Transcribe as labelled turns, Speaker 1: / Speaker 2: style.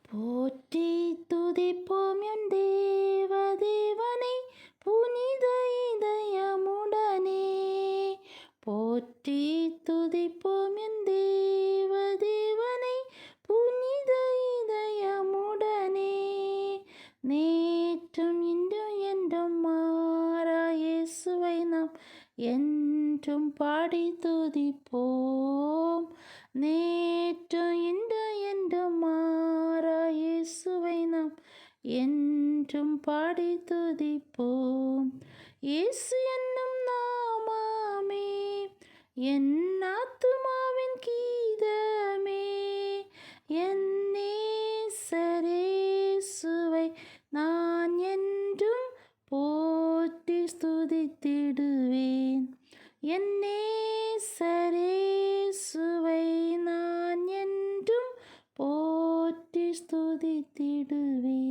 Speaker 1: போற்றி துதிப்போம் என் தேவதேவனை புனித இதயமுடனே. போற்றி துதிப்போம் என் தேவதேவனை புனித இதயமுடனே. நேற்றும் இன்றும் என்றும் மாறா இயேசுவை நாம் என்றும் பாடி துதிப்போம். நேற்றும் இன்றும் என்றும் மாறா இயேசுவை நாம் என்றும் பாடி துதிப்போம். இயேசு என்னும் நாமமே என் ஆத்துமாவின் கீதமே. என் நேசரேசுவை நான் என்றும் போற்றி ஸ்துதித்திடுவேன். என் நேசரேசுவை நான் என்றும் போற்றி ஸ்துதித்திடுவேன்.